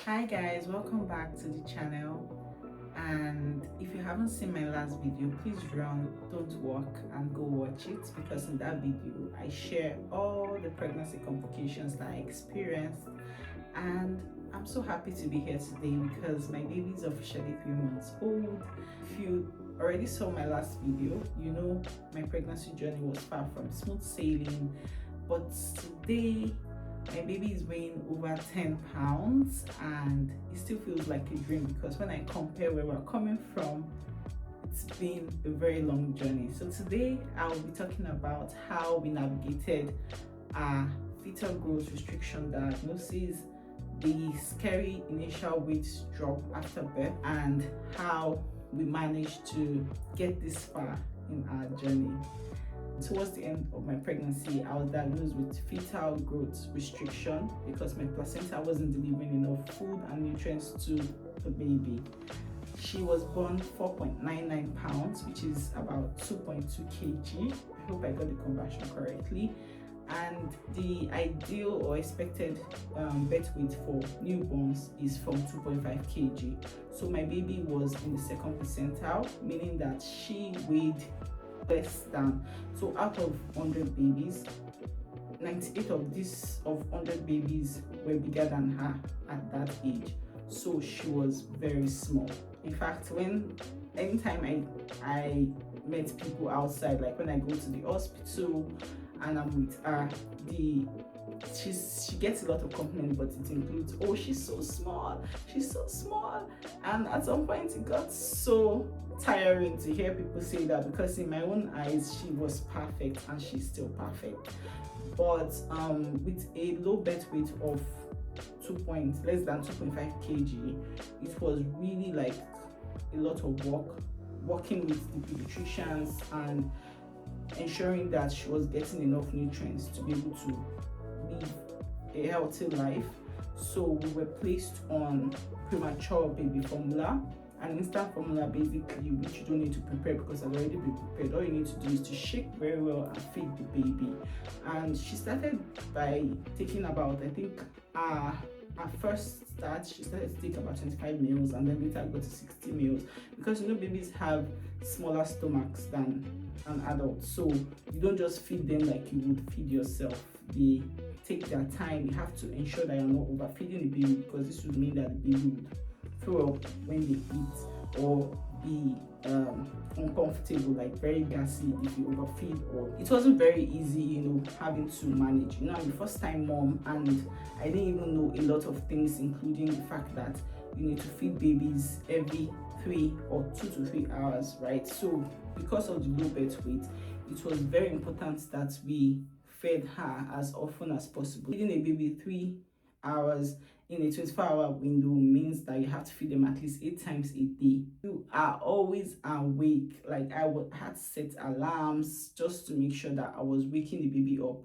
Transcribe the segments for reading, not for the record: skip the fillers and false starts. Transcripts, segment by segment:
Hi guys, welcome back to the channel. And if you haven't seen my last video, please don't walk and go watch it, because in that video I share all the pregnancy complications that I experienced. And I'm so happy to be here today because my baby is officially 3 months old. If you already saw my last video, you know my pregnancy journey was far from smooth sailing, but today my baby is weighing over 10 pounds and it still feels like a dream, because when I compare where we're coming from, it's been a very long journey. So today I will be talking about how we navigated a fetal growth restriction diagnosis, the scary initial weight drop after birth, and how we managed to get this far in our journey. Towards the end of my pregnancy, I was diagnosed with fetal growth restriction because my placenta wasn't delivering enough food and nutrients to the baby. She was born 4.99 pounds, which is about 2.2 kg. I hope I got the conversion correctly. And the ideal or expected birth weight for newborns is from 2.5 kg. So my baby was in the second percentile, meaning that she weighed less than, so out of 100 babies, 98 of 100 babies were bigger than her at that age. So she was very small. In fact, anytime I met people outside, like when I go to the hospital and I'm with her, she gets a lot of compliments, but it includes, oh, she's so small, and at some point it got so tiring to hear people say that, because in my own eyes she was perfect and she's still perfect. But with a low birth weight of less than 2.5 kg, it was really like a lot of work working with the pediatricians and ensuring that she was getting enough nutrients to be able to live a healthy life. So we were placed on premature baby formula, an instant formula basically, which you don't need to prepare because I've already been prepared. All you need to do is to shake very well and feed the baby. And she started by taking about, I think, at first start she started to take about 25 meals, and then later got to 60 meals, because babies have smaller stomachs than an adult, so you don't just feed them like you would feed yourself. They take their time. You have to ensure that you're not overfeeding the baby, because this would mean that the baby would throw up when they eat or be uncomfortable, like very gassy if you overfeed. Or it wasn't very easy, having to manage. I'm the first time mom, and I didn't even know a lot of things, including the fact that you need to feed babies every 2 to 3 hours, right? So because of the low birth weight, it was very important that we fed her as often as possible. Feeding a baby 3 hours in a 24-hour window means that you have to feed them at least 8 times a day. You are always awake. Like had to set alarms just to make sure that I was waking the baby up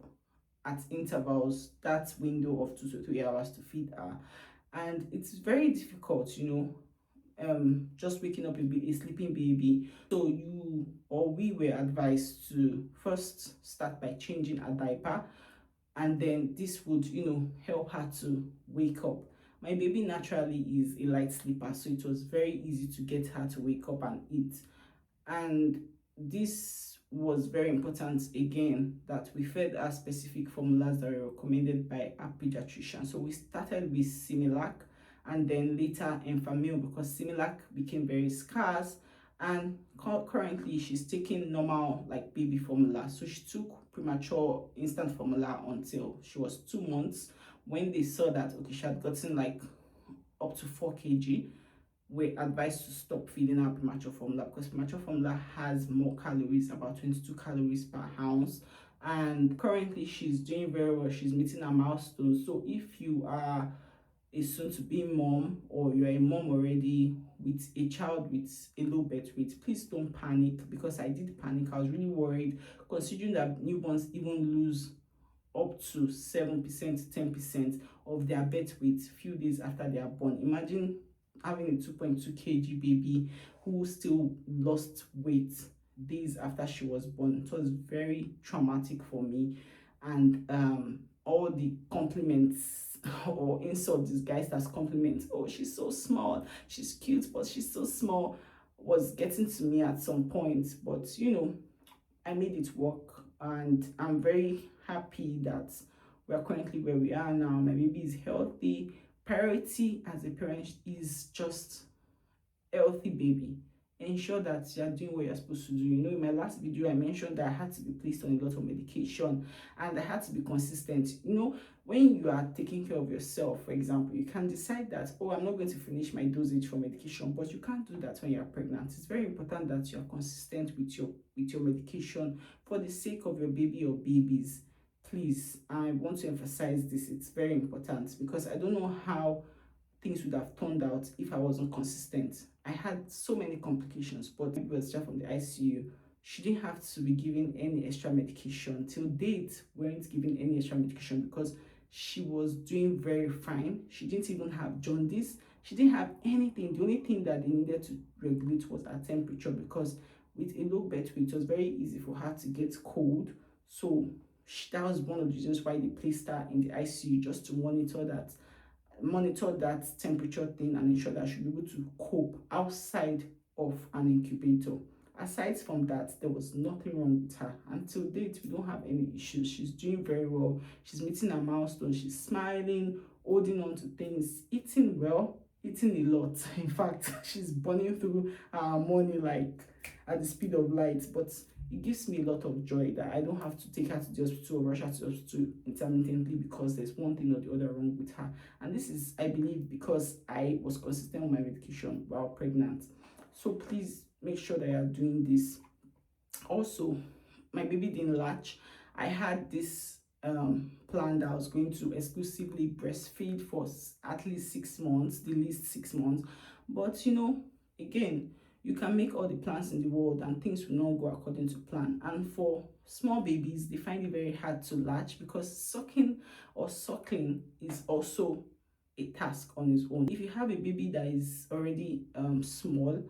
at intervals, that window of 2 to 3 hours, to feed her. And it's very difficult, just waking up a sleeping baby. So we were advised to first start by changing a diaper, and then this would help her to wake up. My baby naturally is a light sleeper, so it was very easy to get her to wake up and eat. And this was very important again, that we fed her specific formulas that were recommended by our pediatrician. So we started with Similac, and then later Enfamil, because Similac became very scarce, and currently she's taking normal, like, baby formula. So she took premature instant formula until she was 2 months, when they saw that, okay, she had gotten like up to 4 kg. We're advised to stop feeding her premature formula, because premature formula has more calories, about 22 calories per ounce. And currently she's doing very well. She's meeting her milestones. So if you are a soon-to-be mom, or you're a mom already with a child with a low birth weight, please don't panic, because I did panic. I was really worried, considering that newborns even lose up to 7%, 10% of their birth weight few days after they are born. Imagine having a 2.2 kg baby who still lost weight days after she was born. It was very traumatic for me, and all the compliments or insult disguised as compliment. Oh, she's so small, she's cute, but she's so small, was getting to me at some point. But I made it work, and I'm very happy that we're currently where we are now. My baby is healthy. Priority as a parent is just healthy baby. Ensure that you are doing what you're supposed to do. In my last video I mentioned that I had to be placed on a lot of medication, and I had to be consistent. When you are taking care of yourself, for example, you can decide that, oh, I'm not going to finish my dosage for medication, but you can't do that when you're pregnant. It's very important that you're consistent with your medication for the sake of your baby or babies. Please, I want to emphasize this. It's very important, because I don't know how things would have turned out if I wasn't consistent. I had so many complications, but it was just from the ICU. She didn't have to be given any extra medication. Till date, we weren't given any extra medication because she was doing very fine. She didn't even have jaundice. She didn't have anything. The only thing that they needed to regulate was her temperature, because with a low birth weight, it was very easy for her to get cold. So that was one of the reasons why they placed her in the ICU, just to monitor that temperature thing and ensure that she'll be able to cope outside of an incubator. Aside from that, there was nothing wrong with her. Until date, we don't have any issues. She's doing very well. She's meeting her milestones. She's smiling, holding on to things, eating well, eating a lot. In fact, she's burning through her money like at the speed of light. But it gives me a lot of joy that I don't have to take her to the hospital or rush her to the hospital intermittently because there's one thing or the other wrong with her. And this is, I believe, because I was consistent with my medication while pregnant. So please make sure that you are doing this. Also, my baby didn't latch. I had this plan that I was going to exclusively breastfeed for at least 6 months, the least 6 months. But again, you can make all the plans in the world and things will not go according to plan. And for small babies, they find it very hard to latch, because sucking or suckling is also a task on its own. If you have a baby that is already small,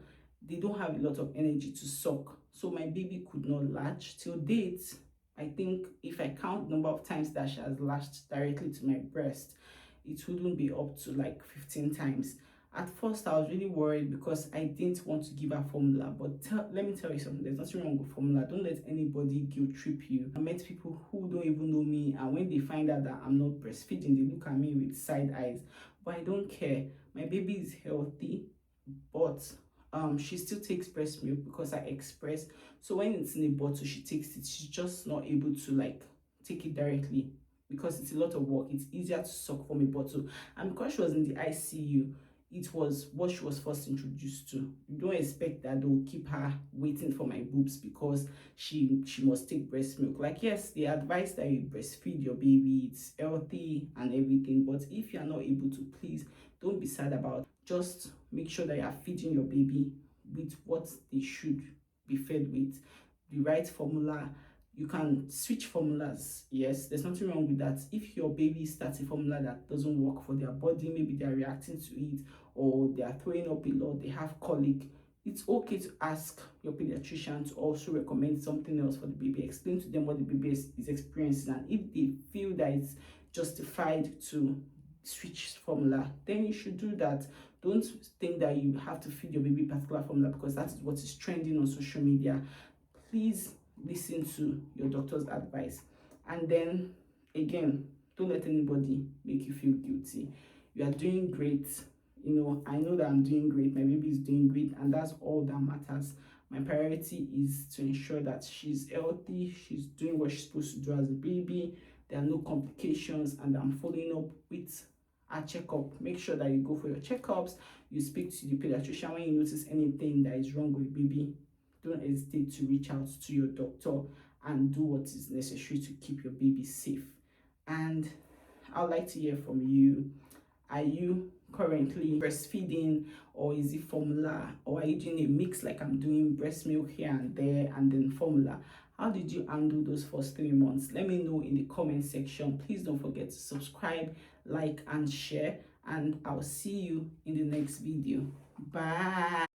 they don't have a lot of energy to suck. So my baby could not latch. Till date, I think if I count the number of times that she has latched directly to my breast, it wouldn't be up to like 15 times. At first, I was really worried because I didn't want to give her formula. But let me tell you something, there's nothing wrong with formula. Don't let anybody guilt trip you. I met people who don't even know me, and when they find out that I'm not breastfeeding, they look at me with side eyes. But I don't care. My baby is healthy, but she still takes breast milk because I express. So when it's in a bottle, she takes it. She's just not able to like take it directly because it's a lot of work. It's easier to suck from a bottle. And because she was in the ICU, it was what she was first introduced to. You don't expect that they'll keep her waiting for my boobs because she must take breast milk. Like, yes, they advise that you breastfeed your baby, it's healthy and everything, but if you're not able to, please don't be sad about it. Just make sure that you're feeding your baby with what they should be fed with, the right formula. You can switch formulas. Yes, there's nothing wrong with that. If your baby starts a formula that doesn't work for their body, maybe they're reacting to it, or they are throwing up a lot, they have colic, it's okay to ask your pediatrician to also recommend something else for the baby. Explain to them what the baby is experiencing, and if they feel that it's justified to switch formula, then you should do that. Don't think that you have to feed your baby particular formula because that is what is trending on social media. Please listen to your doctor's advice. And then again, don't let anybody make you feel guilty. You are doing great. I know that I'm doing great. My baby is doing great, and that's all that matters. My priority is to ensure that she's healthy, she's doing what she's supposed to do as a baby, there are no complications, and I'm following up with a checkup. Make sure that you go for your checkups, you speak to the pediatrician when you notice anything that is wrong with baby. Don't hesitate to reach out to your doctor and do what is necessary to keep your baby safe. And I'd like to hear from you. Are you currently breastfeeding, or is it formula, or are you doing a mix like I'm doing, breast milk here and there and then formula? How did you handle those first 3 months? Let me know in the comment section. Please don't forget to subscribe, like and share, and I'll see you in the next video. Bye.